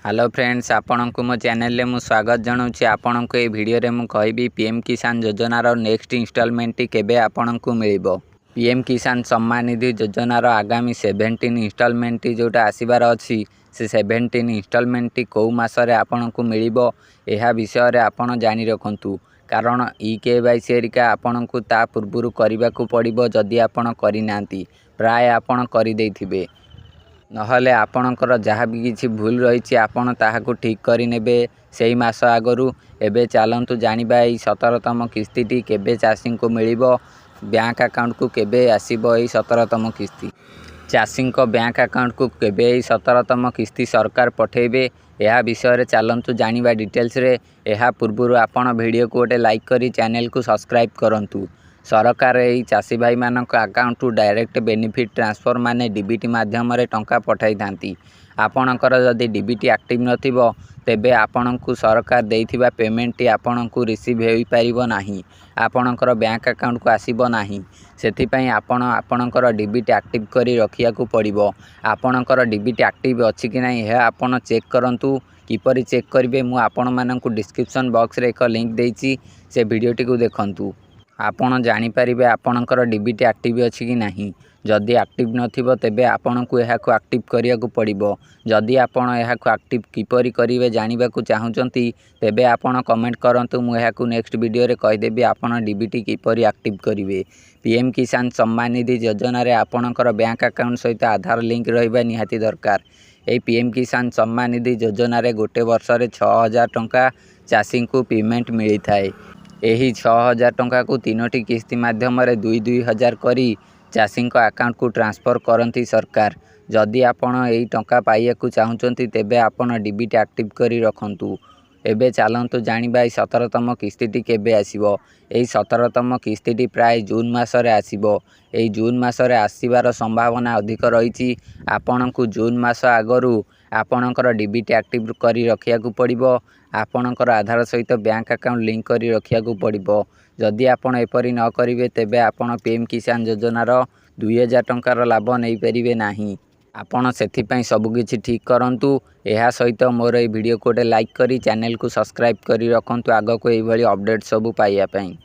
Hello friends, आपण को मो चैनल में स्वागत जनाऊँगी। आपण को ये वीडियो रे मु कहबी पीएम किसान योजनार नेक्स्ट इंस्टॉलमेंट केबे आपण को मिलिबो। पीएम किसान सम्मान निधि योजनार आगामी 17 इंस्टॉलमेंट जोटा आसबार अच्छी से 17 इंस्टॉलमेंट कौ मासरे आपण को मिलिबो एहा विषय रे आपण जानि रखंतु। कारण केवाईसी एरिका आपण को ता पूर्वरु करबा को पड़िबो। जदि आपण करि नांती प्राय आपण करि देथिबे, नहले आपणकर जहाँ भी किसी भूल रही आपड़ ताहाकु ठीक करेंगे से मास आगु। एबे चलतु जानिबा 17तम किस्ती केबे चाषी को मिलिबो, बैंक अकाउंट को केबे आसीबो। 17तम किस्ती चाषी बैंक अकाउंट को केबे 17तम किस्ती सरकार पठेबे, यह विषय चलतु जानिबा डिटेल्स रे। यह पूर्व आपण वीडियो को गोटे लाइक करी चैनल को सब्सक्राइब करंतु। सरकार यही चाषी भाई मान account to direct benefit transfer माने डीबीटी माध्यम टंका पठाई थांती। आपणकर जदि डीबीटी एक्टिव नथिबो तेबे आपणकु सरकार देइथिबा पेमेंट आपण को रिसीव होई परिबो नाही, आपणकर बैंक अकाउंट को आसीबो नाही। सेथिपई आपणकर डीबीटी एक्टिव करी रखिया को पड़िबो। आपणकर डीबीटी एक्टिव अछि कि नाही हे आपण चेक करंतु। किपरि चेक करिवे मु आपण मानकु डिस्क्रिप्शन बॉक्स रे एक लिंक देइछि, से वीडियोटी को देखंतु। आपण जानि परिबे आपणकर डीबीटी एक्टिव अछि कि नाही। जदि एक्टिव नथिबो तेबे आपणकु एहाकु एक्टिव करिया को पड़िबो। जदि आपण एहाकु एक्टिव किपरि करिवे जानिबा को चाहुचंती तेबे आपण कमेंट करंतु। मु एहाकु नेक्स्ट वीडियो रे कहि देबी आपण डीबीटी किपरि एक्टिव करिवे। पीएम किसान सम्मान निधि योजना रे आपणकर बैंक अकाउंट सहित आधार लिंक रहिबा निहाती दरकार। ए पीएम किसान सम्मान निधि योजना रे गोटे वर्ष रे 6000 टंका चाषी को पेमेंट मिली थाए। यही 6000 टंका को 3टी किस्ती माध्यम 2,000 करी चाषी अकाउंट को ट्रांसफर करती सरकार। जदि आपण यही टंका पाइया चाहूँगी तेबे आपण डीबीटी एक्टिव करी रखंतु। एबे चलतु जानिबा 17तम किस्ती केबे आसीबो। 17तम किस्ती प्राय जून मासरे आसीबो। एई जून मासरे आसीबार संभावना अधिक रही। आपण को जून मास आगरू आपणकर डीबीटी एक्टिव करी रखिया को पड़िबो। आपणकर आधार सहित बैंक अकाउंट लिंक करी रखिया को पड़िबो। जदि आपण एपरि न करिवे तेबे आपण पीएम किसान योजनार 2000 टंकार लाभ नहीं परिवे नाही। आपण सेथिपई सबकिछि ठीक करंतु। एहा सहित मोर ए वीडियो को गोटे लाइक करी चैनल को सब्सक्राइब करी रखंतु, आगको एभली अपडेट सब पाइया पई।